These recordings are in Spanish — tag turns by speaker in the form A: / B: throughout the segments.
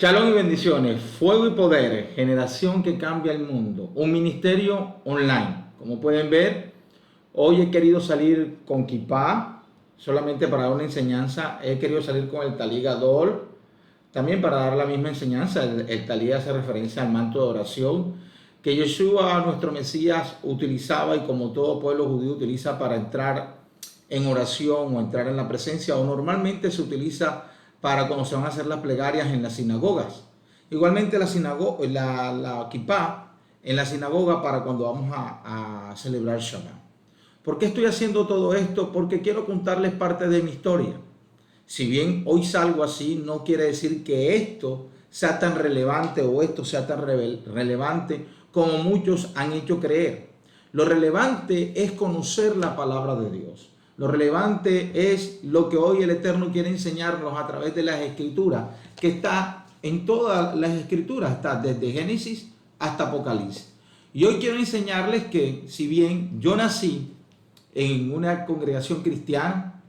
A: Shalom y bendiciones, fuego y poder, generación que cambia el mundo, un ministerio online. Como pueden ver, hoy he querido salir con Kipá, solamente para dar una enseñanza. He querido salir con el Talí Gadol, también para dar la misma enseñanza. El Talí hace referencia al manto de oración que Yeshua, nuestro Mesías, utilizaba y como todo pueblo judío utiliza para entrar en oración o entrar en la presencia, o normalmente se utiliza para cuando se van a hacer las plegarias en las sinagogas. Igualmente la kipá en la sinagoga para cuando vamos a celebrar Shabbat. ¿Por qué estoy haciendo todo esto? Porque quiero contarles parte de mi historia. Si bien hoy salgo así, no quiere decir que esto sea tan relevante o esto sea tan relevante como muchos han hecho creer. Lo relevante es conocer la palabra de Dios. Lo relevante es lo que hoy el Eterno quiere enseñarnos a través de las Escrituras, que está en todas las Escrituras, está desde Génesis hasta Apocalipsis. Y hoy quiero enseñarles que si bien yo nací en una congregación cristiana,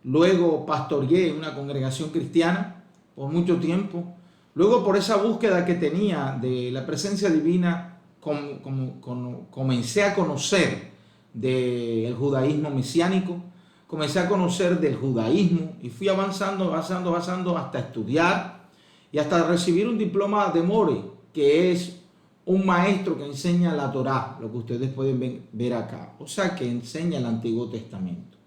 A: luego pastoreé en una congregación cristiana por mucho tiempo, luego por esa búsqueda que tenía de la presencia divina, comencé a conocer del judaísmo mesiánico, comencé a conocer del judaísmo y fui avanzando hasta estudiar y hasta recibir un diploma de More, que es un maestro que enseña la Torá, lo que ustedes pueden ver acá, o sea que enseña el Antiguo Testamento.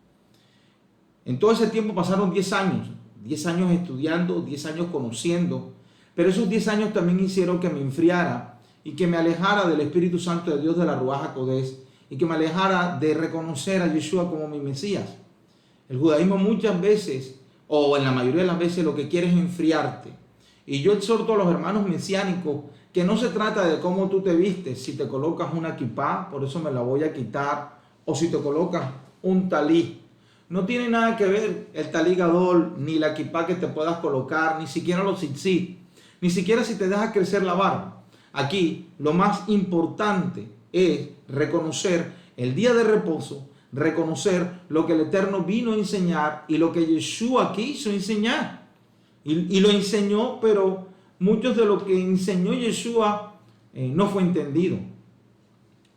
A: En todo ese tiempo pasaron 10 años estudiando, 10 años conociendo, pero esos 10 años también hicieron que me enfriara y que me alejara del Espíritu Santo de Dios, de la Ruach HaKodesh, y que me alejara de reconocer a Yeshua como mi Mesías. El judaísmo muchas veces, o en la mayoría de las veces, lo que quiere es enfriarte. Y yo exhorto a los hermanos mesiánicos que no se trata de cómo tú te vistes, si te colocas una kipá, por eso me la voy a quitar, o si te colocas un talí. No tiene nada que ver el talí gadol, ni la kipá que te puedas colocar, ni siquiera los tzitzit, ni siquiera si te dejas crecer la barba. Aquí lo más importante es reconocer el día de reposo, reconocer lo que el Eterno vino a enseñar y lo que Yeshua quiso enseñar. Y lo enseñó, pero muchos de lo que enseñó Yeshua no fue entendido.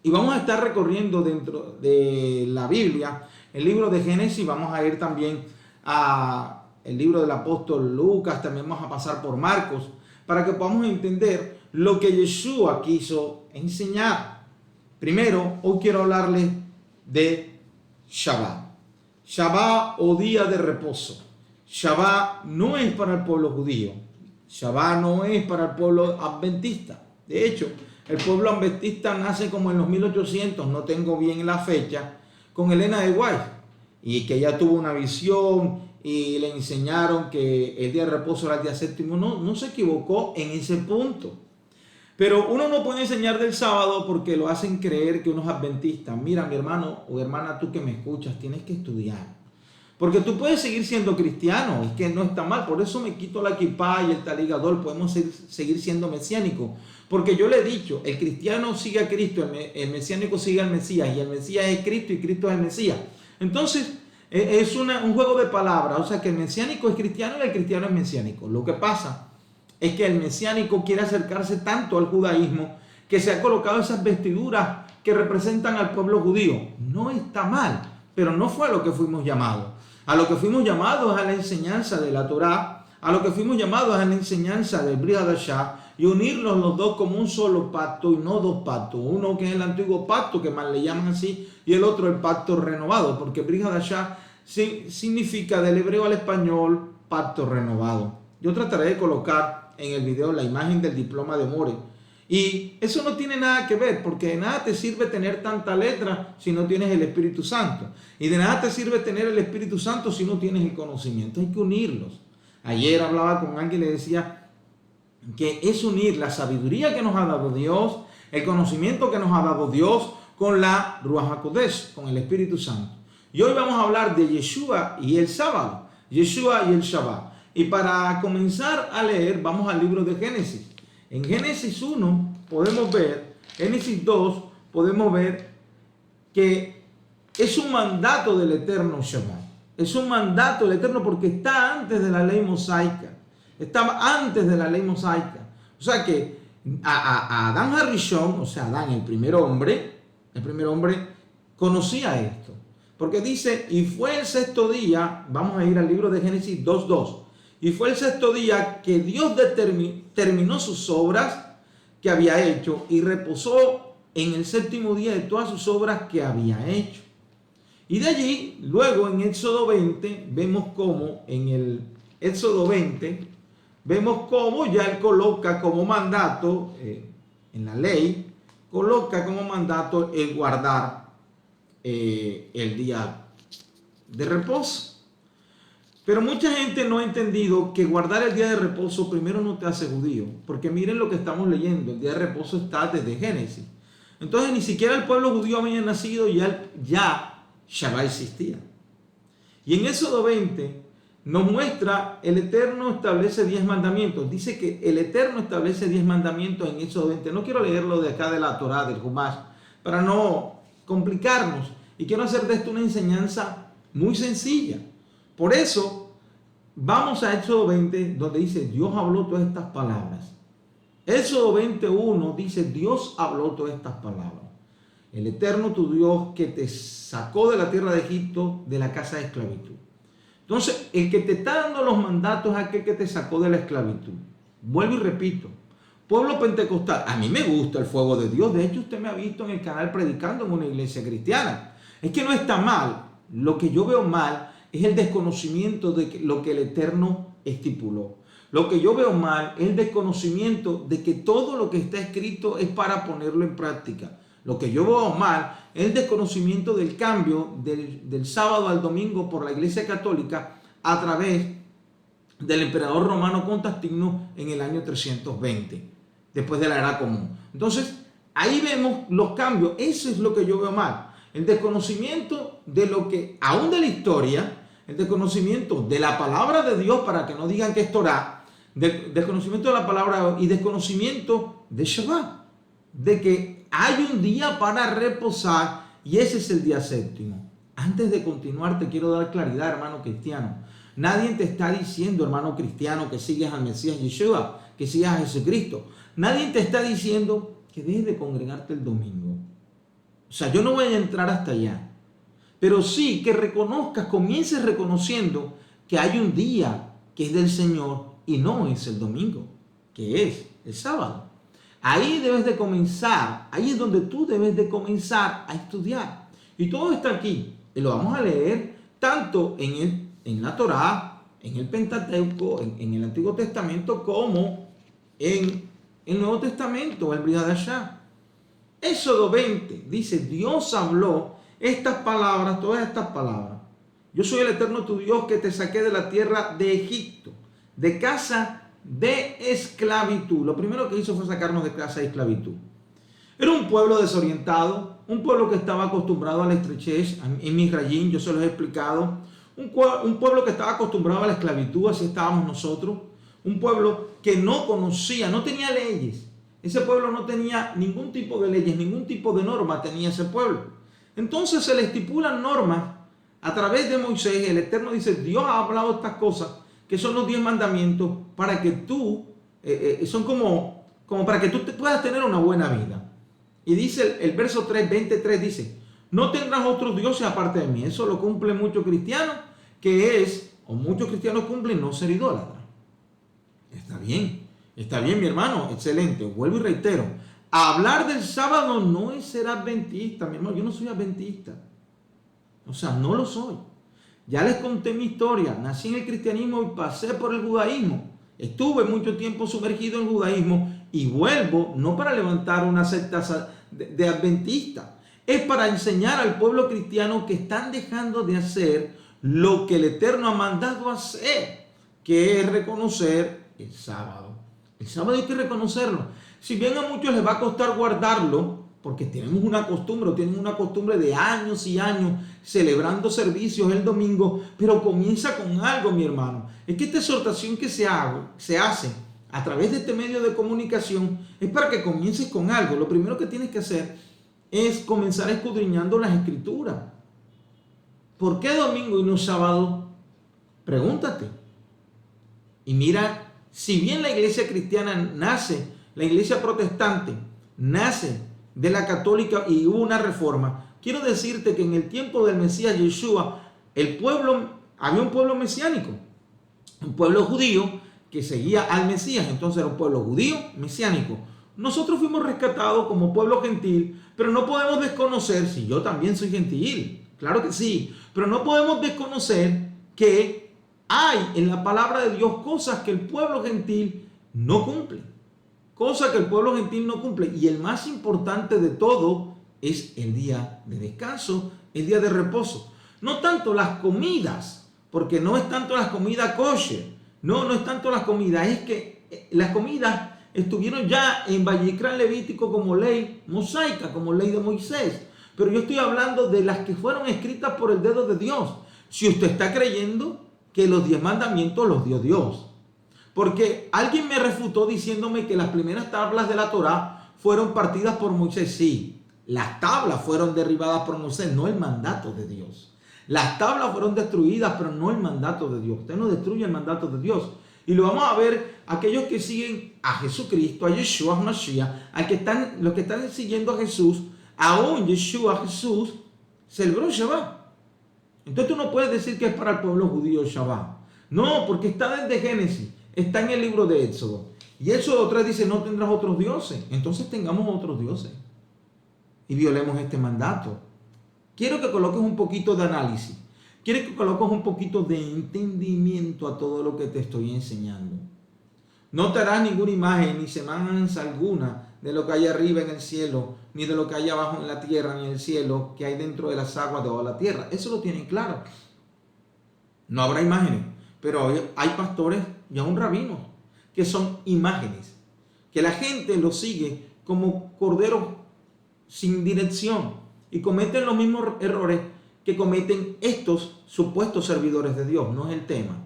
A: Y vamos a estar recorriendo dentro de la Biblia, el libro de Génesis, vamos a ir también a el libro del apóstol Lucas, también vamos a pasar por Marcos, para que podamos entender lo que Yeshua quiso enseñar. Primero, hoy quiero hablarles de Shabbat. Shabbat o día de reposo. Shabbat no es para el pueblo judío. Shabbat no es para el pueblo adventista. De hecho, el pueblo adventista nace como en los 1800, no tengo bien la fecha, con Elena de White, y que ella tuvo una visión y le enseñaron que el día de reposo era el día séptimo. No se equivocó en ese punto. Pero uno no puede enseñar del sábado porque lo hacen creer que uno es adventista. Mira, mi hermano o hermana, tú que me escuchas, tienes que estudiar. Porque tú puedes seguir siendo cristiano, es que no está mal. Por eso me quito la kipá y el talí gadol, podemos seguir siendo mesiánicos. Porque yo le he dicho, el cristiano sigue a Cristo, el mesiánico sigue al Mesías, y el Mesías es Cristo y Cristo es el Mesías. Entonces, es un juego de palabras, o sea que el mesiánico es cristiano y el cristiano es mesiánico. Lo que pasa es que el mesiánico quiere acercarse tanto al judaísmo que se ha colocado esas vestiduras que representan al pueblo judío. No está mal, pero no fue a lo que fuimos llamados. A lo que fuimos llamados es a la enseñanza de la Torá, a lo que fuimos llamados es a la enseñanza del Brit Hadashah, y unirlos los dos como un solo pacto y no dos pactos. Uno que es el antiguo pacto, que más le llaman así, y el otro el pacto renovado, porque Brit Hadashah significa del hebreo al español pacto renovado. Yo trataré de colocar en el video la imagen del diploma de More. Y eso no tiene nada que ver, porque de nada te sirve tener tanta letra si no tienes el Espíritu Santo. Y de nada te sirve tener el Espíritu Santo si no tienes el conocimiento. Hay que unirlos. Ayer hablaba con alguien y le decía que es unir la sabiduría que nos ha dado Dios, el conocimiento que nos ha dado Dios, con la Ruach HaKodesh, con el Espíritu Santo. Y hoy vamos a hablar de Yeshua y el sábado, Yeshua y el Shabbat. Y para comenzar a leer, vamos al libro de Génesis. En Génesis 1 podemos ver, Génesis 2 podemos ver que es un mandato del Eterno Shabbat. Es un mandato del Eterno porque está antes de la ley mosaica. estaba antes de la ley mosaica. O sea que a Adán Harishon, o sea, Adán, el primer hombre conocía esto. Porque dice, y fue el sexto día, vamos a ir al libro de Génesis 2:2, y fue el sexto día que Dios terminó sus obras que había hecho y reposó en el séptimo día de todas sus obras que había hecho. Y de allí, luego en Éxodo 20, vemos cómo en el Éxodo 20, vemos cómo ya él coloca como mandato, en la ley, coloca como mandato el guardar el día de reposo. Pero mucha gente no ha entendido que guardar el día de reposo primero no te hace judío, porque miren lo que estamos leyendo, el día de reposo está desde Génesis. Entonces ni siquiera el pueblo judío había nacido y ya Shabbat existía. Y en Éxodo 20 nos muestra, el Eterno establece 10 mandamientos. Dice que el Eterno establece 10 mandamientos en Éxodo 20. No quiero leerlo de acá de la Torá, del Humash, para no complicarnos. Y quiero hacer de esto una enseñanza muy sencilla. Por eso, vamos a Éxodo 20, donde dice, Dios habló todas estas palabras. Éxodo 21 dice, Dios habló todas estas palabras. El Eterno tu Dios que te sacó de la tierra de Egipto, de la casa de esclavitud. Entonces, el que te está dando los mandatos es aquel que te sacó de la esclavitud. Vuelvo y repito, pueblo pentecostal, a mí me gusta el fuego de Dios. De hecho, usted me ha visto en el canal predicando en una iglesia cristiana. Es que no está mal. Lo que yo veo mal es el desconocimiento de lo que el Eterno estipuló. Lo que yo veo mal es el desconocimiento de que todo lo que está escrito es para ponerlo en práctica. Lo que yo veo mal es el desconocimiento del cambio del sábado al domingo por la Iglesia Católica a través del emperador romano Constantino en el año 320, después de la Era Común. Entonces, ahí vemos los cambios. Eso es lo que yo veo mal. El desconocimiento de lo que, aún de la historia, el desconocimiento de la palabra de Dios, para que no digan que es Torah, desconocimiento de la palabra y desconocimiento de Shabbat, de que hay un día para reposar y ese es el día séptimo. Antes de continuar, te quiero dar claridad, hermano cristiano. Nadie te está diciendo, hermano cristiano, que sigues al Mesías Yeshua, que sigas a Jesucristo. Nadie te está diciendo que dejes de congregarte el domingo. O sea, yo no voy a entrar hasta allá. Pero sí que reconozcas, comiences reconociendo que hay un día que es del Señor y no es el domingo, que es el sábado. Ahí debes de comenzar, ahí es donde tú debes de comenzar a estudiar. Y todo está aquí. Y lo vamos a leer tanto en la Torá, en el Pentateuco, en el Antiguo Testamento, como en el Nuevo Testamento, el Brit Hadashah. Éxodo 20 dice, Dios habló estas palabras, todas estas palabras. Yo soy el Eterno tu Dios que te saqué de la tierra de Egipto, de casa de esclavitud. Lo primero que hizo fue sacarnos de casa de esclavitud. Era un pueblo desorientado, un pueblo que estaba acostumbrado a la estrechez, en Misrayim, yo se los he explicado. Un pueblo que estaba acostumbrado a la esclavitud, así estábamos nosotros. Un pueblo que no conocía, no tenía leyes. Ese pueblo no tenía ningún tipo de leyes, ningún tipo de norma tenía ese pueblo. Entonces se le estipulan normas a través de Moisés. El Eterno dice, Dios ha hablado estas cosas, que son los 10 mandamientos, para que tú, son como para que tú puedas tener una buena vida. Y dice el verso 3, 23, dice, no tendrás otros dioses aparte de mí. Eso lo cumple muchos cristianos, o muchos cristianos cumplen no ser idólatra. Está bien, mi hermano, excelente. Vuelvo y reitero, hablar del sábado no es ser adventista, mi hermano. Yo no soy adventista. O sea, no lo soy. Ya les conté mi historia. Nací en el cristianismo y pasé por el judaísmo. Estuve mucho tiempo sumergido en el judaísmo y vuelvo no para levantar una secta de adventista. Es para enseñar al pueblo cristiano que están dejando de hacer lo que el Eterno ha mandado hacer, que es reconocer el sábado. El sábado hay que reconocerlo. Si bien a muchos les va a costar guardarlo, porque tenemos una costumbre, tienen una costumbre de años y años celebrando servicios el domingo, pero comienza con algo, mi hermano. Es que esta exhortación que se hace a través de este medio de comunicación es para que comiences con algo. Lo primero que tienes que hacer es comenzar escudriñando las escrituras. ¿Por qué domingo y no sábado? Pregúntate. Y mira Si bien la iglesia cristiana nace, la iglesia protestante nace de la católica y hubo una reforma, quiero decirte que en el tiempo del Mesías Yeshua, había un pueblo mesiánico, un pueblo judío que seguía al Mesías, entonces era un pueblo judío mesiánico. Nosotros fuimos rescatados como pueblo gentil, pero no podemos desconocer, si yo también soy gentil, claro que sí, pero no podemos desconocer que hay en la palabra de Dios cosas que el pueblo gentil no cumple, cosas que el pueblo gentil no cumple, y el más importante de todo es el día de descanso, el día de reposo. No tanto las comidas, porque no es tanto las comidas kosher, no es tanto las comidas, es que las comidas estuvieron ya en Vallecrán Levítico como ley mosaica, como ley de Moisés. Pero yo estoy hablando de las que fueron escritas por el dedo de Dios. Si usted está creyendo que los 10 mandamientos los dio Dios. Porque alguien me refutó diciéndome que las primeras tablas de la Torá fueron partidas por Moisés. Sí, las tablas fueron derribadas por Moisés, no el mandato de Dios. Las tablas fueron destruidas, pero no el mandato de Dios. Usted no destruye el mandato de Dios. Y lo vamos a ver aquellos que siguen a Jesucristo, a Yeshua, a Mashiach, los que están siguiendo a Jesús, aún Yeshua, Jesús, celebró Shabbat. Entonces tú no puedes decir que es para el pueblo judío Shabbat. No, porque está desde Génesis, está en el libro de Éxodo. Y Éxodo 3 dice, no tendrás otros dioses. Entonces tengamos otros dioses y violemos este mandato. Quiero que coloques un poquito de análisis. Quiero que coloques un poquito de entendimiento a todo lo que te estoy enseñando. No te harás ninguna imagen ni semejanza alguna de lo que hay arriba en el cielo, ni de lo que hay abajo en la tierra, ni en el cielo, que hay dentro de las aguas debajo de la tierra. Eso lo tienen claro. No habrá imágenes, pero hay pastores y aún rabinos que son imágenes, que la gente los sigue como corderos sin dirección y cometen los mismos errores que cometen estos supuestos servidores de Dios. No es el tema.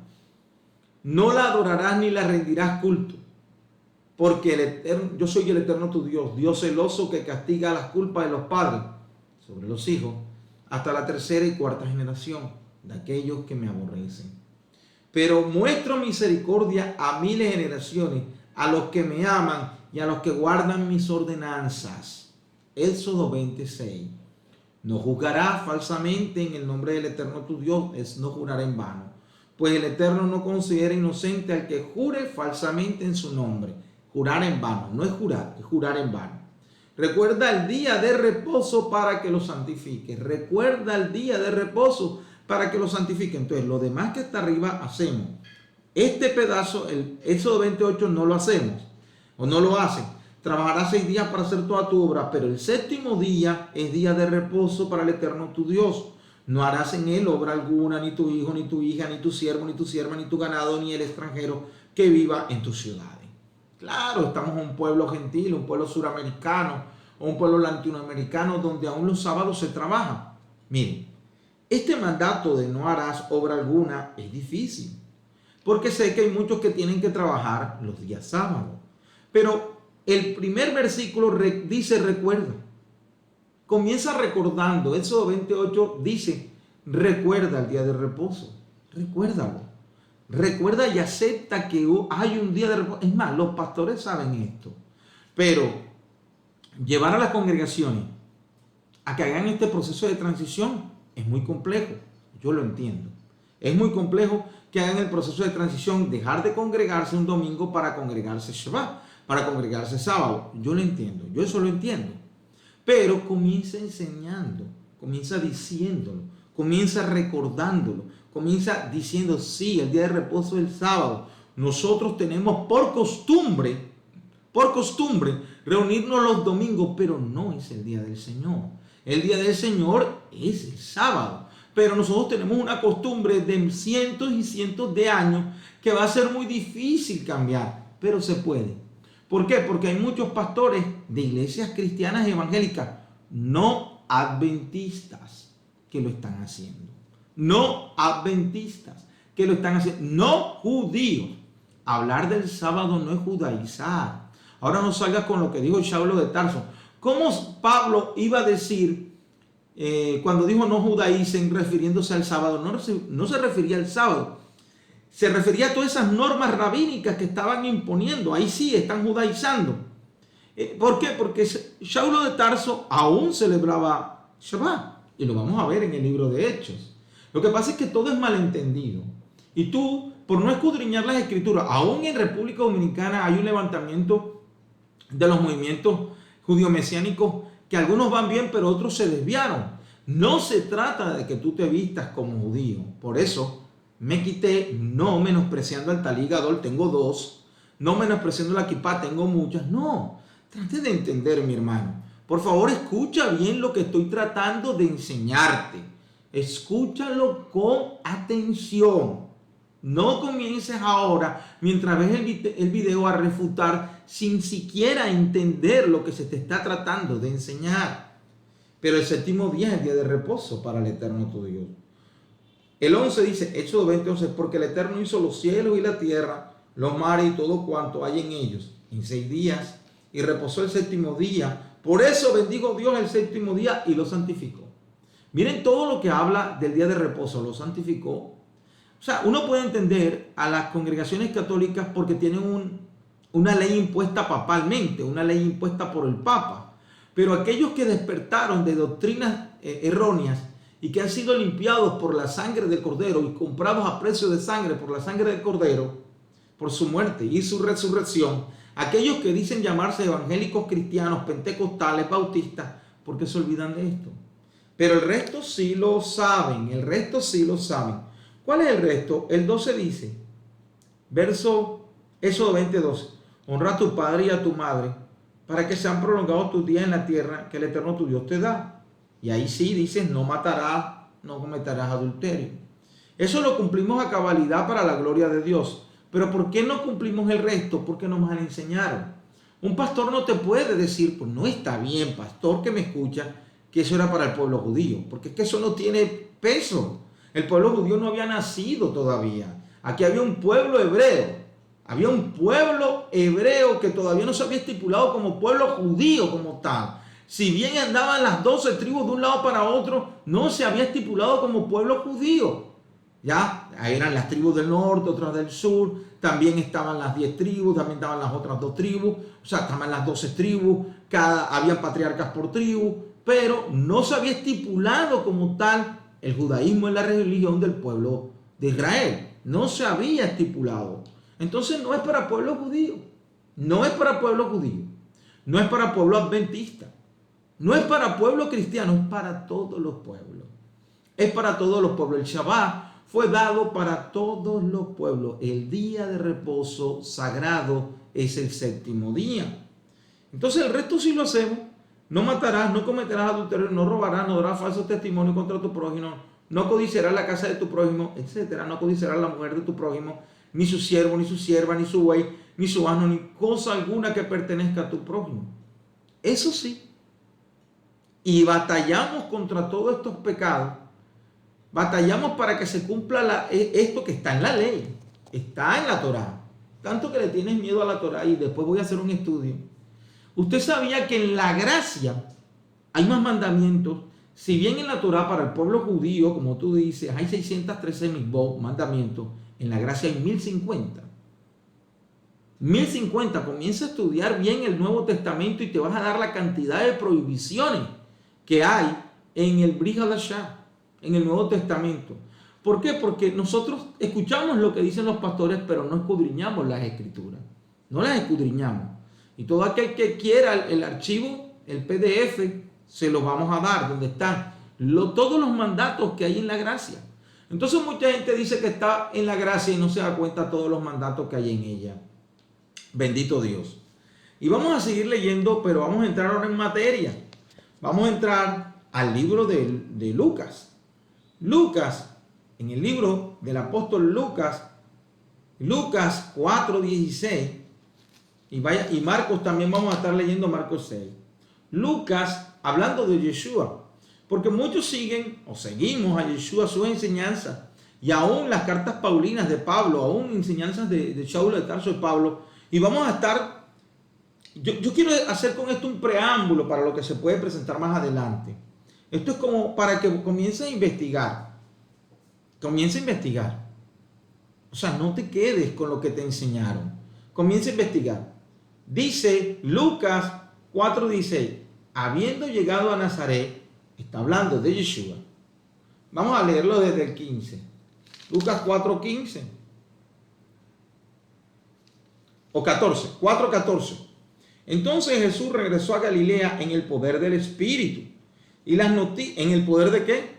A: No la adorarás ni la rendirás culto, porque yo soy el eterno tu Dios, Dios celoso que castiga las culpas de los padres sobre los hijos hasta la tercera y cuarta generación de aquellos que me aborrecen. Pero muestro misericordia a miles de generaciones, a los que me aman y a los que guardan mis ordenanzas. Éxodo 26. No juzgarás falsamente en el nombre del eterno tu Dios, es no jurar en vano. Pues el Eterno no considera inocente al que jure falsamente en su nombre. Jurar en vano, no es jurar, es jurar en vano. Recuerda el día de reposo para que lo santifique. Recuerda el día de reposo para que lo santifique. Entonces, lo demás que está arriba hacemos. Este pedazo, el Éxodo 28, no lo hacemos, o no lo hacen. Trabajarás 6 días para hacer toda tu obra, pero el séptimo día es día de reposo para el Eterno tu Dios. No harás en él obra alguna, ni tu hijo, ni tu hija, ni tu siervo, ni tu sierva, ni tu ganado, ni el extranjero que viva en tus ciudades. Claro, estamos en un pueblo gentil, un pueblo suramericano, o un pueblo latinoamericano donde aún los sábados se trabaja. Miren, este mandato de no harás obra alguna es difícil, porque sé que hay muchos que tienen que trabajar los días sábados. Pero el primer versículo dice recuerda. Comienza recordando. Éxodo 28 dice, recuerda el día de reposo. Recuérdalo. Recuerda y acepta que hay un día de reposo. Es más, los pastores saben esto. Pero llevar a las congregaciones a que hagan este proceso de transición es muy complejo. Yo lo entiendo. Es muy complejo que hagan el proceso de transición, dejar de congregarse un domingo para congregarse Shabbat, para congregarse sábado. Yo lo entiendo. Yo eso lo entiendo. Pero comienza enseñando, comienza diciéndolo, comienza recordándolo, comienza diciendo, sí, el día de reposo es el sábado. Nosotros tenemos por costumbre, reunirnos los domingos, pero no es el día del Señor. El día del Señor es el sábado. Pero nosotros tenemos una costumbre de cientos y cientos de años que va a ser muy difícil cambiar, pero se puede. ¿Por qué? Porque hay muchos pastores de iglesias cristianas y evangélicas no adventistas que lo están haciendo. No adventistas que lo están haciendo. No judíos. Hablar del sábado no es judaizar. Ahora no salgas con lo que dijo Saulo de Tarso. ¿Cómo Pablo iba a decir cuando dijo no judaicen refiriéndose al sábado? No se refería al sábado. se refería a todas esas normas rabínicas que estaban imponiendo. Ahí sí están judaizando. ¿Por qué? Porque Saulo de Tarso aún celebraba Shabbat. Y lo vamos a ver en el libro de Hechos. Lo que pasa es que todo es malentendido. Y tú, por no escudriñar las escrituras, aún en República Dominicana hay un levantamiento de los movimientos judío-mesiánicos que algunos van bien, pero otros se desviaron. No se trata de que tú te vistas como judío. Por eso me quité, no menospreciando al talí gadol, tengo dos. No menospreciando la kipá, tengo muchas. No, trate de entender, mi hermano. Por favor, escucha bien lo que estoy tratando de enseñarte. Escúchalo con atención. No comiences ahora, mientras ves el video, a refutar sin siquiera entender lo que se te está tratando de enseñar. Pero el séptimo día es el día de reposo para el Eterno tu Dios. El 11 dice, Éxodo 20:11, porque el Eterno hizo los cielos y la tierra, los mares y todo cuanto hay en ellos, en 6 días, y reposó el séptimo día. Por eso bendijo Dios el séptimo día y lo santificó. Miren todo lo que habla del día de reposo, lo santificó. O sea, uno puede entender a las congregaciones católicas porque tienen una ley impuesta papalmente, una ley impuesta por el Papa. Pero aquellos que despertaron de doctrinas erróneas y que han sido limpiados por la sangre del Cordero y comprados a precio de sangre por la sangre del Cordero, por su muerte y su resurrección, aquellos que dicen llamarse evangélicos cristianos, pentecostales, bautistas, ¿por qué se olvidan de esto? Pero el resto sí lo saben, el resto sí lo saben. ¿Cuál es el resto? El 12 dice, Éxodo 20:12, honra a tu padre y a tu madre para que sean prolongados tus días en la tierra que el Eterno tu Dios te da. Y ahí sí dice, no matarás, no cometerás adulterio. Eso lo cumplimos a cabalidad para la gloria de Dios. Pero ¿por qué no cumplimos el resto? Porque nos mal enseñaron. Un pastor no te puede decir, pues no está bien, pastor que me escucha, que eso era para el pueblo judío. Porque es que eso no tiene peso. El pueblo judío no había nacido todavía. Aquí había un pueblo hebreo. Había un pueblo hebreo que todavía no se había estipulado como pueblo judío como tal. Si bien andaban las 12 tribus de un lado para otro, no se había estipulado como pueblo judío. Ya, ahí eran las tribus del norte, otras del sur. También estaban las 10 tribus, también estaban las otras 2 tribus. O sea, estaban las 12 tribus. Habían patriarcas por tribu. Pero no se había estipulado como tal el judaísmo es la religión del pueblo de Israel. No se había estipulado. Entonces no es para pueblo judío. No es para pueblo judío. No es para pueblo adventista. No es para pueblo cristiano. Es para todos los pueblos. Es para todos los pueblos. El Shabbat fue dado para todos los pueblos. El día de reposo sagrado es el séptimo día. Entonces el resto sí lo hacemos. No matarás, no cometerás adulterio, no robarás, no darás falso testimonio contra tu prójimo, no codiciarás la casa de tu prójimo, etc. No codiciarás la mujer de tu prójimo, ni su siervo, ni su sierva, ni su buey, ni su asno, ni cosa alguna que pertenezca a tu prójimo. Eso sí. Y batallamos contra todos estos pecados. Batallamos para que se cumpla esto que está en la ley. Está en la Torá. Tanto que le tienes miedo a la Torá, y después voy a hacer un estudio. Usted sabía que en la gracia hay más mandamientos. Si bien en la Torá para el pueblo judío, como tú dices, hay 613 mandamientos, en la gracia hay 1050. 1050, comienza a estudiar bien el Nuevo Testamento y te vas a dar la cantidad de prohibiciones que hay en el Brit Hadashah, en el Nuevo Testamento. ¿Por qué? Porque nosotros escuchamos lo que dicen los pastores, pero no escudriñamos las escrituras. No las escudriñamos. Y todo aquel que quiera el archivo, el PDF, se lo vamos a dar, donde están todos los mandatos que hay en la gracia. Entonces mucha gente dice que está en la gracia y no se da cuenta de todos los mandatos que hay en ella. Bendito Dios. Y vamos a seguir leyendo, pero vamos a entrar ahora en materia. Vamos a entrar al libro de Lucas. Lucas, en el libro del apóstol Lucas, Lucas 4:16. Y Marcos también vamos a estar leyendo Marcos 6. Lucas, hablando de Yeshua, porque muchos siguen o seguimos a Yeshua, sus enseñanzas, y aún las cartas paulinas de Pablo, aún enseñanzas de Saulo de Tarso de Pablo, y vamos a estar, yo quiero hacer con esto un preámbulo para lo que se puede presentar más adelante. Esto es como para que comience a investigar. Comience a investigar. O sea, no te quedes con lo que te enseñaron. Comienza a investigar. Dice Lucas 4:16, habiendo llegado a Nazaret, está hablando de Yeshua. Vamos a leerlo desde el 15. Lucas 4:15. O 14, 4:14. Entonces Jesús regresó a Galilea en el poder del Espíritu. Y las noticias, ¿en el poder de qué?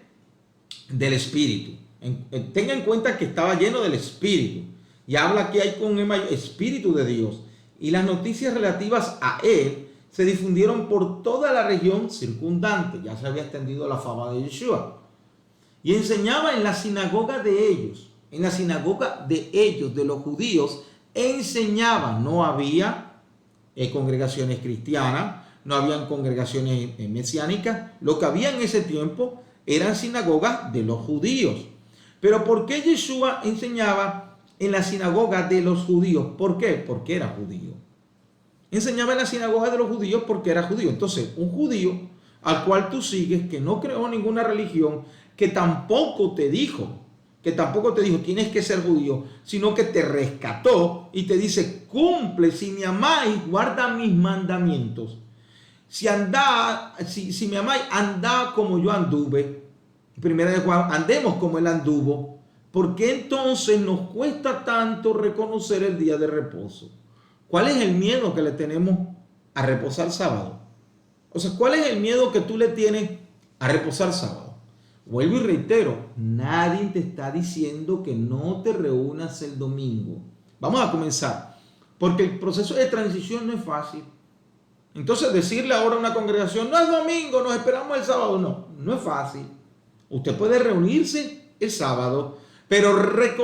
A: Del Espíritu. Tenga en cuenta que estaba lleno del Espíritu. Y habla que hay con el Espíritu de Dios. Y las noticias relativas a él se difundieron por toda la región circundante. Ya se había extendido la fama de Yeshua. Y enseñaba en la sinagoga de ellos. En la sinagoga de ellos, de los judíos, enseñaba. No había congregaciones cristianas, no habían congregaciones mesiánicas. Lo que había en ese tiempo eran sinagogas de los judíos. Pero ¿por qué Yeshua enseñaba en la sinagoga de los judíos? ¿Por qué? Porque era judío. Enseñaba en la sinagoga de los judíos porque era judío. Entonces, un judío al cual tú sigues, que no creó ninguna religión, que tampoco te dijo tienes que ser judío, sino que te rescató y te dice, cumple, si me amáis, guarda mis mandamientos. Si me amáis, andad como yo anduve. Primera de Juan, andemos como él anduvo. ¿Por qué entonces nos cuesta tanto reconocer el día de reposo? ¿Cuál es el miedo que le tenemos a reposar sábado? O sea, ¿cuál es el miedo que tú le tienes a reposar sábado? Vuelvo y reitero, nadie te está diciendo que no te reúnas el domingo. Vamos a comenzar, porque el proceso de transición no es fácil. Entonces decirle ahora a una congregación, no es domingo, nos esperamos el sábado, no es fácil. Usted puede reunirse el sábado, pero usted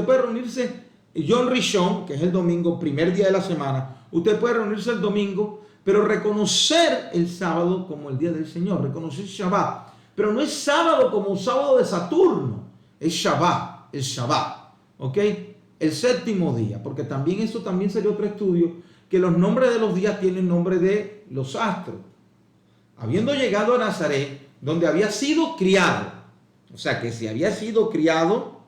A: puede reunirse Yom Rishon, que es el domingo, primer día de la semana. Usted puede reunirse el domingo, pero reconocer el sábado como el día del Señor, reconocer Shabbat. Pero no es sábado como un sábado de Saturno, es Shabbat, el Shabbat, ¿ok? El séptimo día, porque también eso también sería otro estudio, que los nombres de los días tienen nombre de los astros. Habiendo llegado a Nazaret, donde había sido criado, o sea que si había sido criado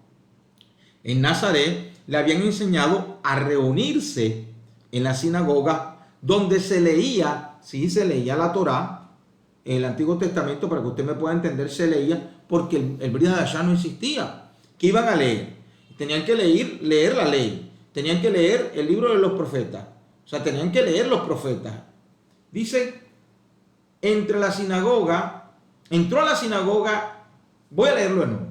A: en Nazaret, le habían enseñado a reunirse en la sinagoga donde se leía la Torá, el Antiguo Testamento, para que usted me pueda entender, se leía porque el Brit Hadashah no existía. ¿Qué iban a leer? Tenían que leer la ley, tenían que leer el libro de los profetas, o sea, tenían que leer los profetas. Dice, entró a la sinagoga, voy a leerlo de nuevo.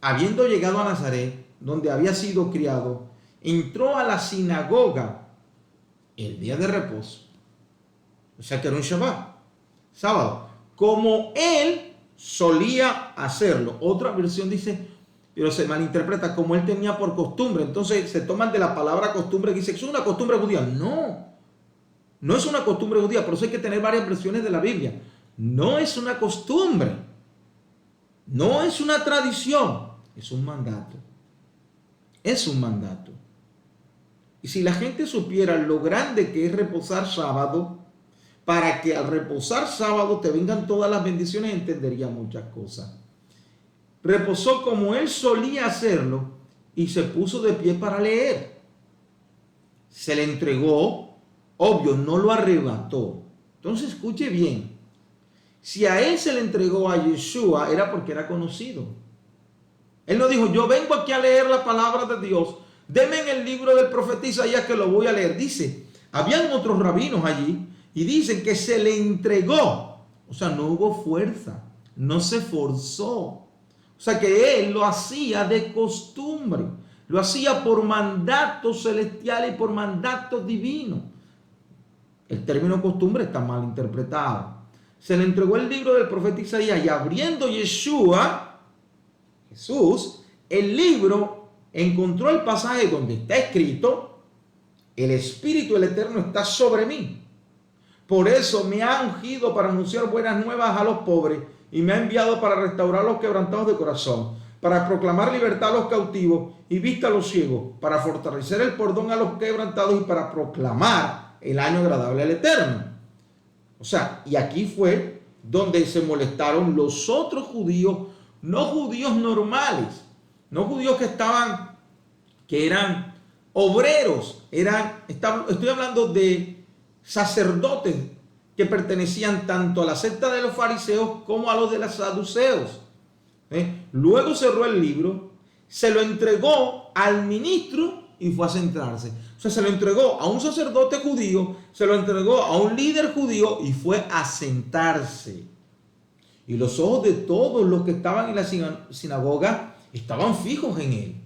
A: Habiendo llegado a Nazaret, donde había sido criado, entró a la sinagoga el día de reposo, o sea que era un Shabbat, sábado, como él solía hacerlo. Otra versión dice, pero se malinterpreta, como él tenía por costumbre. Entonces se toman de la palabra costumbre y dice, ¿es una costumbre judía? No es una costumbre judía, por eso hay que tener varias versiones de la Biblia. No es una costumbre, no es una tradición, es un mandato. Es un mandato. Y si la gente supiera lo grande que es reposar sábado, para que al reposar sábado te vengan todas las bendiciones, entendería muchas cosas. Reposó como él solía hacerlo y se puso de pie para leer. Se le entregó, obvio, no lo arrebató. Entonces escuche bien. Si a él se le entregó a Yeshua, era porque era conocido. Él no dijo, yo vengo aquí a leer la palabra de Dios. Deme en el libro del profeta Isaías que lo voy a leer. Dice, habían otros rabinos allí y dicen que se le entregó. O sea, no hubo fuerza, no se forzó. O sea, que él lo hacía de costumbre. Lo hacía por mandato celestial y por mandato divino. El término costumbre está mal interpretado. Se le entregó el libro del profeta Isaías y abriendo Yeshua, Jesús, el libro, encontró el pasaje donde está escrito, el Espíritu del Eterno está sobre mí. Por eso me ha ungido para anunciar buenas nuevas a los pobres y me ha enviado para restaurar a los quebrantados de corazón, para proclamar libertad a los cautivos y vista a los ciegos, para fortalecer el perdón a los quebrantados y para proclamar el año agradable al Eterno. O sea, y aquí fue donde se molestaron los otros judíos, no judíos normales, no judíos que eran obreros, estoy hablando de sacerdotes que pertenecían tanto a la secta de los fariseos como a los de los saduceos. Luego cerró el libro, se lo entregó al ministro y fue a sentarse. O sea, se lo entregó a un sacerdote judío, se lo entregó a un líder judío y fue a sentarse. Y los ojos de todos los que estaban en la sinagoga estaban fijos en él,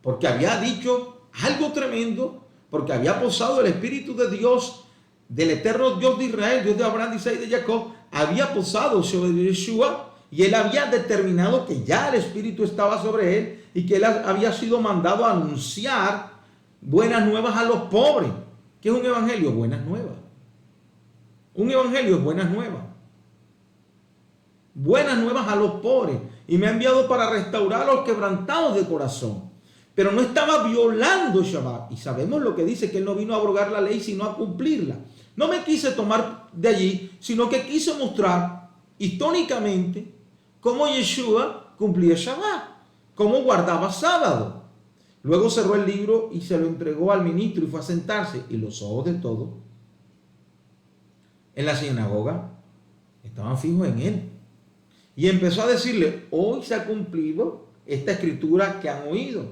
A: porque había dicho algo tremendo, porque había posado el Espíritu de Dios, del eterno Dios de Israel, Dios de Abraham, de Isaac y de Jacob, había posado sobre Yeshua, y él había determinado que ya el Espíritu estaba sobre él y que él había sido mandado a anunciar buenas nuevas a los pobres. ¿Qué es un evangelio? Buenas nuevas. Un evangelio es buenas nuevas. Buenas nuevas a los pobres. Y me ha enviado para restaurar a los quebrantados de corazón. Pero no estaba violando Shabbat. Y sabemos lo que dice, que él no vino a abrogar la ley, sino a cumplirla. No me quise tomar de allí, sino que quise mostrar históricamente cómo Yeshua cumplía Shabbat, cómo guardaba sábado. Luego cerró el libro y se lo entregó al ministro y fue a sentarse. Y los ojos de todos en la sinagoga estaban fijos en él. Y empezó a decirle: hoy se ha cumplido esta escritura que han oído.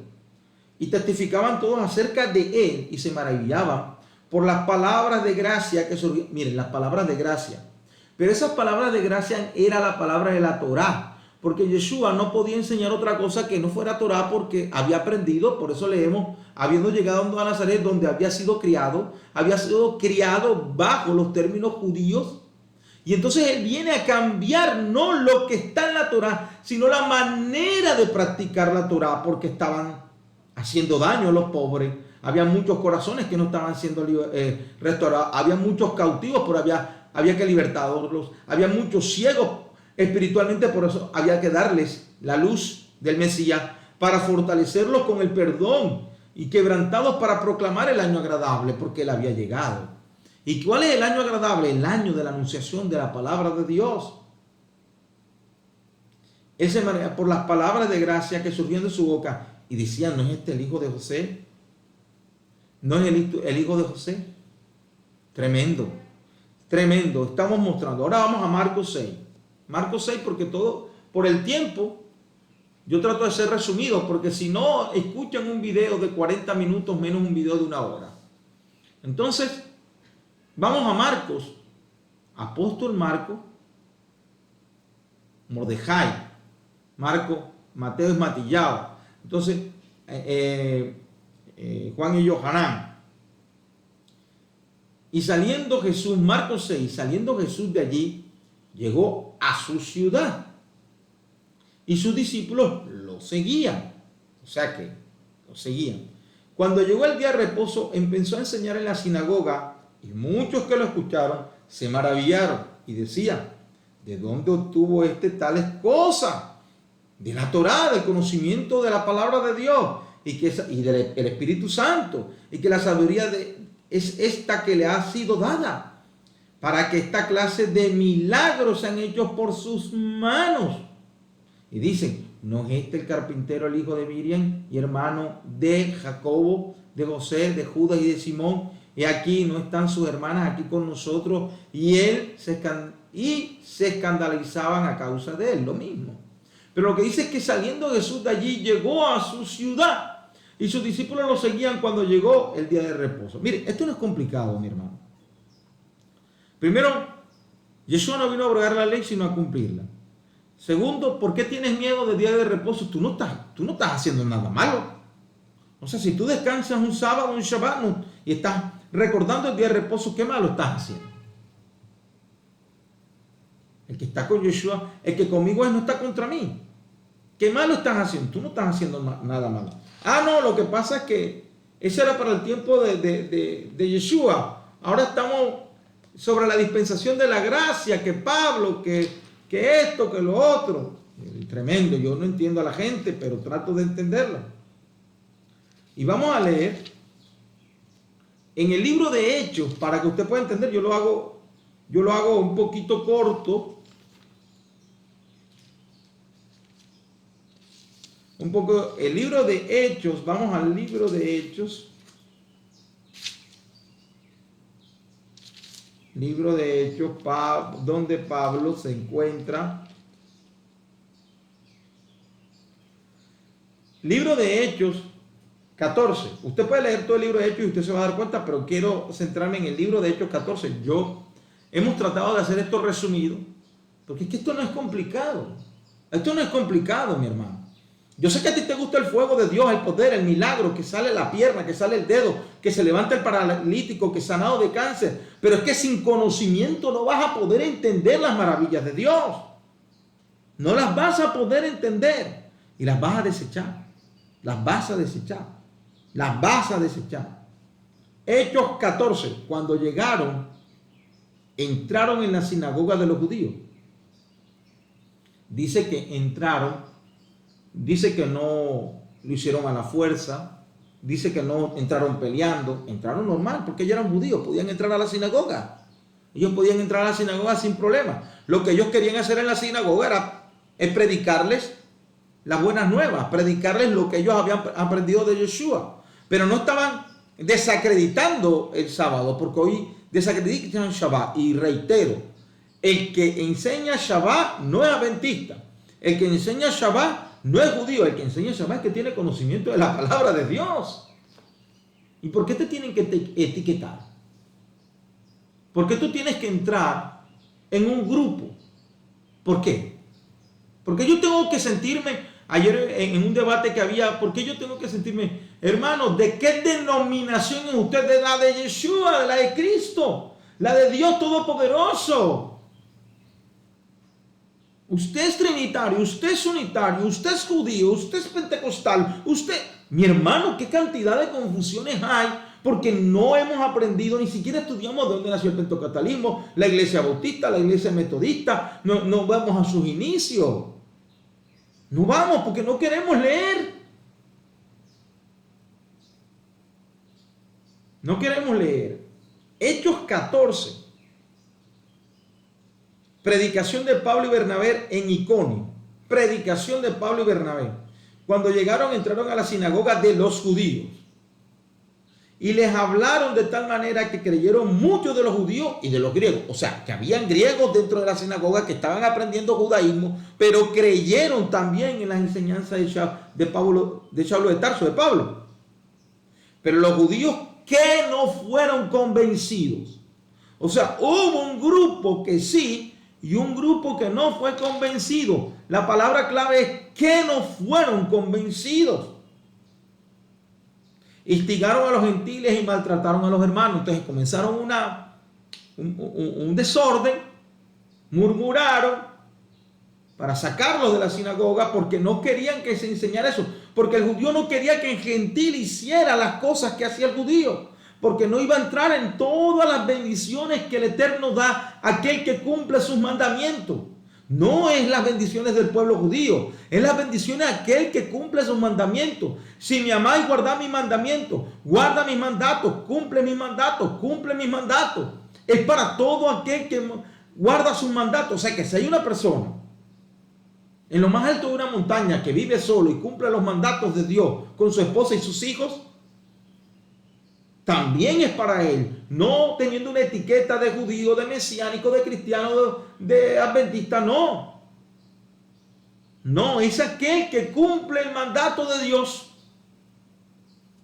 A: Y testificaban todos acerca de él y se maravillaban por las palabras de gracia que surgían. Miren, las palabras de gracia. Pero esas palabras de gracia era la palabra de la Torá, porque Yeshua no podía enseñar otra cosa que no fuera Torá, porque había aprendido. Por eso leemos: habiendo llegado a Nazaret, donde había sido criado bajo los términos judíos. Y entonces él viene a cambiar no lo que está en la Torá, sino la manera de practicar la Torá, porque estaban haciendo daño a los pobres. Había muchos corazones que no estaban siendo restaurados. Había muchos cautivos, pero había que libertarlos. Había muchos ciegos espiritualmente, por eso había que darles la luz del Mesías para fortalecerlos con el perdón, y quebrantados para proclamar el año agradable, porque él había llegado. ¿Y cuál es el año agradable? El año de la anunciación de la palabra de Dios. Él se maneja por las palabras de gracia que surgían de su boca y decían: ¿no es este el hijo de José? ¿No es el hijo de José? Tremendo, tremendo. Estamos mostrando. Ahora vamos a Marcos 6. Marcos 6, porque todo, por el tiempo, yo trato de ser resumido, porque si no, escuchan un video de 40 minutos menos un video de 1 hora. Entonces, vamos a Marcos. Apóstol Marcos, Mordejai. Marco, Mateo es Matillao. Entonces, Juan y Yohanan. Y saliendo Jesús, Marcos 6, saliendo Jesús de allí, llegó a su ciudad. Y sus discípulos lo seguían. O sea que lo seguían. Cuando llegó el día de reposo, empezó a enseñar en la sinagoga, y muchos que lo escucharon se maravillaron y decían: ¿de dónde obtuvo tales cosas? De la Torá, del conocimiento de la palabra de Dios y del Espíritu Santo, y que la sabiduría es esta que le ha sido dada, para que esta clase de milagros sean hechos por sus manos. Y dicen: ¿no es este el carpintero, el hijo de Miriam y hermano de Jacobo, de José, de Judas y de Simón? Y aquí no están sus hermanas aquí con nosotros. Y se escandalizaban a causa de él. Lo mismo. Pero lo que dice es que saliendo Jesús de allí, llegó a su ciudad, y sus discípulos lo seguían cuando llegó el día de reposo. Mire, esto no es complicado, mi hermano. Primero, Yeshua no vino a abrogar la ley, sino a cumplirla. Segundo, ¿por qué tienes miedo del día de reposo? Tú no estás haciendo nada malo. O sea, si tú descansas un sábado, un Shabbat, y estás recordando el día de reposo, ¿qué malo estás haciendo? El que está con Yeshua, el que conmigo es, no está contra mí. ¿Qué malo estás haciendo? Tú no estás haciendo nada malo. No, lo que pasa es que ese era para el tiempo de Yeshua. Ahora estamos sobre la dispensación de la gracia, que Pablo, que esto, que lo otro. Tremendo, yo no entiendo a la gente, pero trato de entenderla. Y vamos a leer en el libro de Hechos, para que usted pueda entender. Yo lo hago un poquito corto, un poco el libro de Hechos. Vamos al libro de Hechos. Libro de Hechos, donde Pablo se encuentra. Libro de Hechos 14. Usted puede leer todo el libro de Hechos y usted se va a dar cuenta, pero quiero centrarme en el libro de Hechos 14. Hemos tratado de hacer esto resumido, porque es que esto no es complicado. Esto no es complicado, mi hermano. Yo sé que a ti te gusta el fuego de Dios, el poder, el milagro, que sale la pierna, que sale el dedo, que se levanta el paralítico, que es sanado de cáncer. Pero es que sin conocimiento no vas a poder entender las maravillas de Dios. No las vas a poder entender y las vas a desechar. Las vas a desechar. Las vas a desechar. Hechos 14, cuando llegaron, entraron en la sinagoga de los judíos. Dice que entraron. Dice que no lo hicieron a la fuerza. Dice que no entraron peleando. Entraron normal porque ellos eran judíos. Podían entrar a la sinagoga. Ellos podían entrar a la sinagoga sin problema. Lo que ellos querían hacer en la sinagoga era predicarles las buenas nuevas. Predicarles lo que ellos habían aprendido de Yeshua. Pero no estaban desacreditando el sábado. Porque hoy desacreditan Shabbat. Y reitero, el que enseña Shabbat no es adventista. El que enseña Shabbat no es judío. El que enseña Shabbat es que tiene conocimiento de la palabra de Dios. ¿Y por qué te tienen que etiquetar? ¿Por qué tú tienes que entrar en un grupo? ¿Por qué? Porque yo tengo que sentirme, ayer en un debate que había, ¿por qué yo tengo que sentirme, hermano, de qué denominación es usted? De la de Yeshua, de la de Cristo, la de Dios Todopoderoso. Usted es trinitario, usted es unitario, usted es judío, usted es pentecostal, usted... Mi hermano, qué cantidad de confusiones hay porque no hemos aprendido, ni siquiera estudiamos de dónde nació el pentecostalismo, la iglesia bautista, la iglesia metodista, no vamos a sus inicios. No vamos porque no queremos leer. No queremos leer. Hechos 14. Predicación de Pablo y Bernabé en Iconio. Predicación de Pablo y Bernabé. Cuando llegaron, entraron a la sinagoga de los judíos. Y les hablaron de tal manera que creyeron muchos de los judíos y de los griegos. O sea, que habían griegos dentro de la sinagoga que estaban aprendiendo judaísmo, pero creyeron también en las enseñanzas de Saulo de Tarso, de Pablo. Pero los judíos que no fueron convencidos. O sea, hubo un grupo que sí y un grupo que no fue convencido. La palabra clave es que no fueron convencidos. Instigaron a los gentiles y maltrataron a los hermanos. Entonces comenzaron un desorden, murmuraron para sacarlos de la sinagoga porque no querían que se enseñara eso. Porque el judío no quería que el gentil hiciera las cosas que hacía el judío. Porque no iba a entrar en todas las bendiciones que el Eterno da a aquel que cumple sus mandamientos. No es las bendiciones del pueblo judío, es las bendiciones de aquel que cumple sus mandamientos. Si me amáis, guardad mis mandamientos, guarda mis mandatos, cumple mis mandatos, cumple mis mandatos. Es para todo aquel que guarda sus mandatos. O sea que si hay una persona en lo más alto de una montaña que vive solo y cumple los mandatos de Dios con su esposa y sus hijos, también es para él, no teniendo una etiqueta de judío, de mesiánico, de cristiano, de adventista, no. No, es aquel que cumple el mandato de Dios.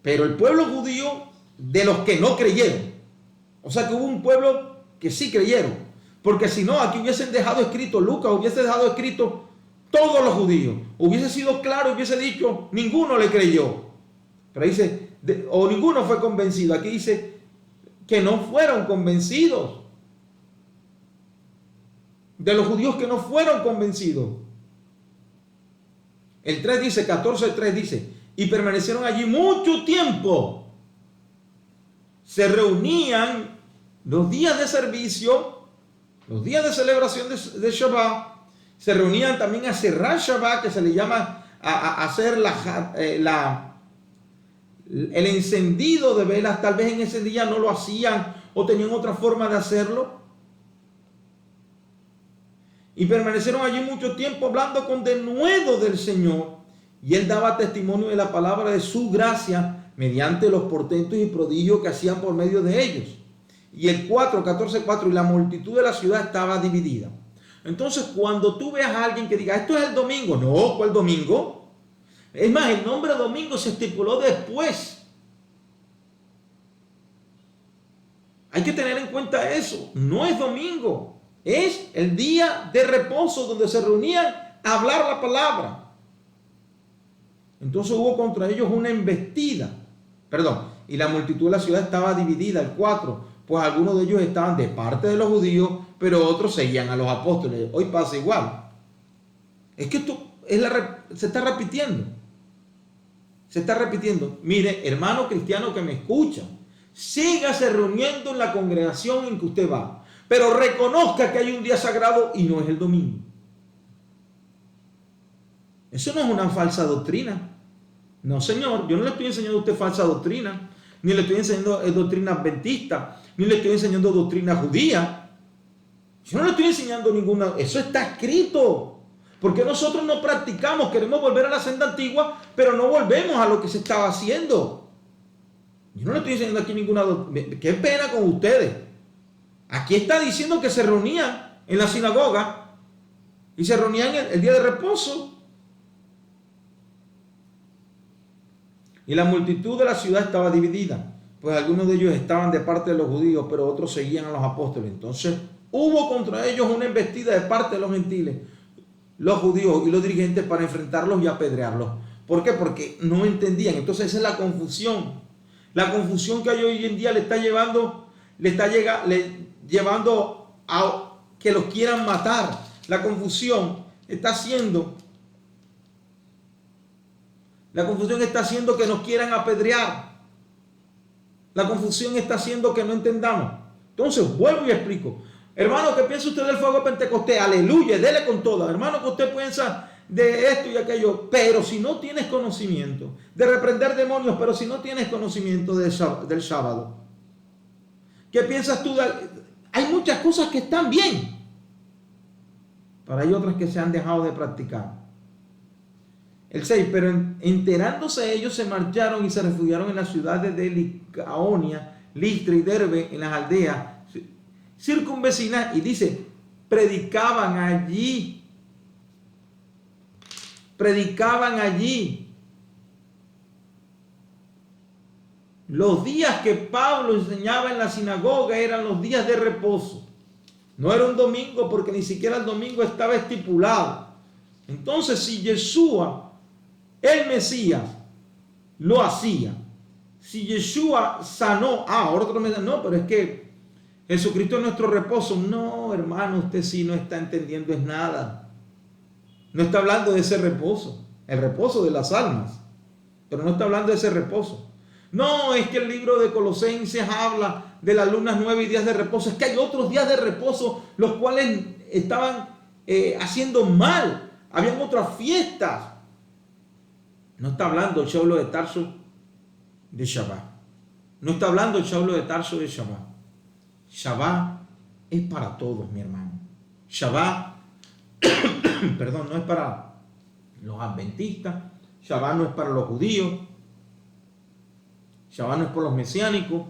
A: Pero el pueblo judío, de los que no creyeron. O sea que hubo un pueblo que sí creyeron. Porque si no, aquí hubiesen dejado escrito, Lucas hubiese dejado escrito todos los judíos. Hubiese sido claro, hubiese dicho, ninguno le creyó. Pero dice, o ninguno fue convencido. Aquí dice que no fueron convencidos. De los judíos que no fueron convencidos. El 3 dice, 14:3 dice, y permanecieron allí mucho tiempo. Se reunían los días de servicio, los días de celebración de Shabbat. Se reunían también a cerrar Shabbat, que se le llama a hacer el encendido de velas. Tal vez en ese día no lo hacían o tenían otra forma de hacerlo. Y permanecieron allí mucho tiempo hablando con denuedo del Señor y él daba testimonio de la palabra de su gracia mediante los portentos y prodigios que hacían por medio de ellos. Y el 14:4, y la multitud de la ciudad estaba dividida. Entonces, cuando tú veas a alguien que diga, esto es el domingo, no, ¿cuál domingo? Es más, el nombre domingo se estipuló después. Hay que tener en cuenta eso. No es domingo, es el día de reposo donde se reunían a hablar la palabra. Entonces hubo contra ellos una embestida. Y la multitud de la ciudad estaba dividida, el 4, pues algunos de ellos estaban de parte de los judíos, pero otros seguían a los apóstoles. Hoy pasa igual. Es que esto se está repitiendo. Se está repitiendo. Mire, hermano cristiano que me escucha, sígase reuniendo en la congregación en que usted va, pero reconozca que hay un día sagrado y no es el domingo. Eso no es una falsa doctrina. No, señor, yo no le estoy enseñando a usted falsa doctrina, ni le estoy enseñando doctrina adventista, ni le estoy enseñando doctrina judía. Yo no le estoy enseñando ninguna. Eso está escrito. Porque nosotros no practicamos, queremos volver a la senda antigua, pero no volvemos a lo que se estaba haciendo. Yo no le estoy enseñando aquí ninguna. Qué pena con ustedes. Aquí está diciendo que se reunían en la sinagoga y se reunían el día de reposo. Y la multitud de la ciudad estaba dividida, pues algunos de ellos estaban de parte de los judíos, pero otros seguían a los apóstoles. Entonces hubo contra ellos una embestida de parte de los gentiles, los judíos y los dirigentes, para enfrentarlos y apedrearlos. ¿Por qué? Porque no entendían. Entonces esa es la confusión. La confusión que hay hoy en día le está llevando a que los quieran matar. La confusión está haciendo que nos quieran apedrear. La confusión está haciendo que no entendamos. Entonces, vuelvo y explico. Hermano, ¿qué piensa usted del fuego de Pentecostés? Aleluya, dele con toda. Hermano, que usted piensa de esto y aquello. Pero si no tienes conocimiento de reprender demonios, pero si no tienes conocimiento del sábado, ¿qué piensas tú? Hay muchas cosas que están bien, pero hay otras que se han dejado de practicar. El 6, pero enterándose ellos se marcharon y se refugiaron en las ciudades de Licaonia, Listra y Derbe, en las aldeas circunvecinas, y dice, predicaban allí. Los días que Pablo enseñaba en la sinagoga eran los días de reposo. No era un domingo, porque ni siquiera el domingo estaba estipulado. Entonces, si Yeshua, el Mesías, lo hacía, si Yeshua sanó, ahora otro me dice, no, pero es que Jesucristo es nuestro reposo. No, hermano, usted sí no está entendiendo es nada. No está hablando de ese reposo, el reposo de las almas, pero no está hablando de ese reposo. No, es que el libro de Colosenses habla de las lunas 9 y días de reposo. Es que hay otros días de reposo los cuales estaban haciendo mal. Habían otras fiestas. No está hablando el Saulo de Tarso de Shabbat. No está hablando el Saulo de Tarso de Shabbat. Shabbat es para todos, mi hermano. Shabbat, perdón, no es para los adventistas. Shabbat no es para los judíos. Shabbat no es por los mesiánicos.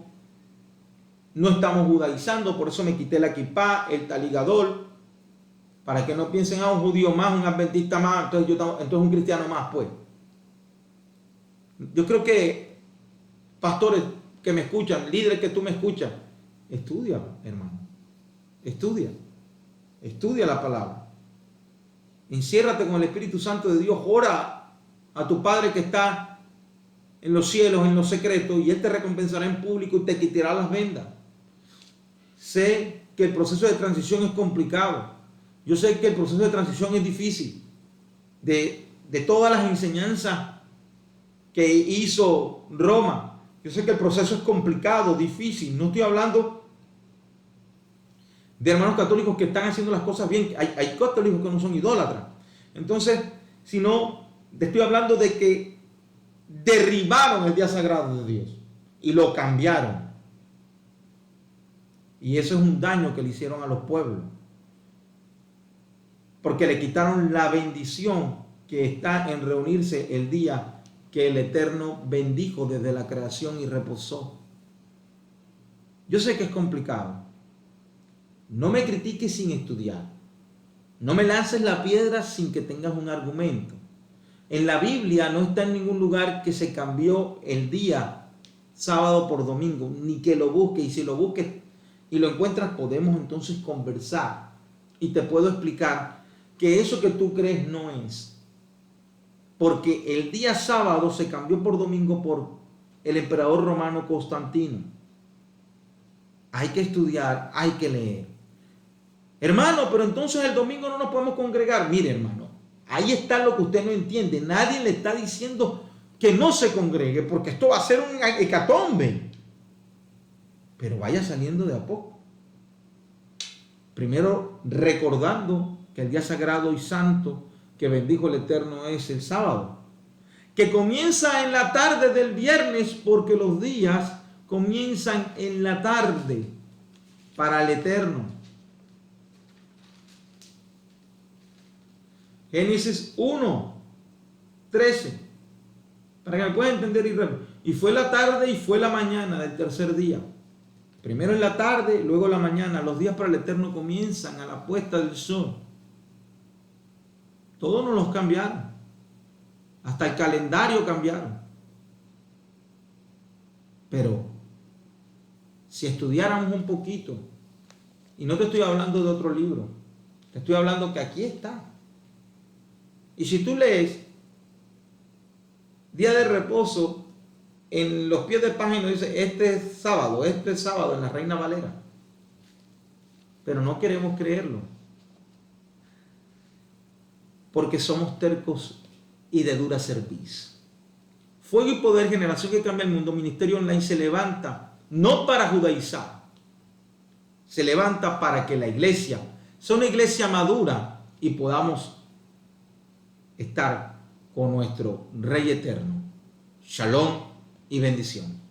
A: No estamos judaizando, por eso me quité la kipá, el taligador, para que no piensen, un judío más, un adventista más, entonces un cristiano más, pues. Yo creo que pastores que me escuchan, líderes que tú me escuchas, estudia, hermano. Estudia la palabra. Enciérrate con el Espíritu Santo de Dios. Ora a tu Padre que está en los cielos, en los secretos, y Él te recompensará en público y te quitará las vendas. Sé que el proceso de transición es complicado. Yo sé que el proceso de transición es difícil. De todas las enseñanzas que hizo Roma, yo sé que el proceso es complicado, difícil. No estoy hablando de hermanos católicos que están haciendo las cosas bien. Hay católicos que no son idólatras. Entonces, sino te estoy hablando de que derribaron el día sagrado de Dios y lo cambiaron. Y eso es un daño que le hicieron a los pueblos, porque le quitaron la bendición que está en reunirse el día que el Eterno bendijo desde la creación y reposó. Yo sé que es complicado. No me critiques sin estudiar. No me lances la piedra sin que tengas un argumento. En la Biblia no está en ningún lugar que se cambió el día sábado por domingo, ni que lo busques. Y si lo busques y lo encuentras, podemos entonces conversar. Y te puedo explicar que eso que tú crees no es. Porque el día sábado se cambió por domingo por el emperador romano Constantino. Hay que estudiar, hay que leer. Hermano, pero entonces el domingo no nos podemos congregar. Mire, hermano, ahí está lo que usted no entiende. Nadie le está diciendo que no se congregue, porque esto va a ser un hecatombe. Pero vaya saliendo de a poco. Primero recordando que el día sagrado y santo que bendijo el Eterno es el sábado, que comienza en la tarde del viernes, porque los días comienzan en la tarde para el Eterno. Génesis 1:13, para que me puedan entender Israel. Y fue la tarde y fue la mañana del tercer día. Primero en la tarde, luego la mañana. Los días para el Eterno comienzan a la puesta del sol. Todos nos los cambiaron. Hasta el calendario cambiaron. Pero si estudiáramos un poquito, y no te estoy hablando de otro libro, te estoy hablando que aquí está. Y si tú lees día de reposo, en los pies de página dice este sábado en la Reina Valera. Pero no queremos creerlo. Porque somos tercos y de dura cerviz. Fuego y Poder, generación que cambia el mundo, ministerio online, se levanta no para judaizar, se levanta para que la iglesia sea una iglesia madura y podamos estar con nuestro Rey eterno. Shalom y bendición.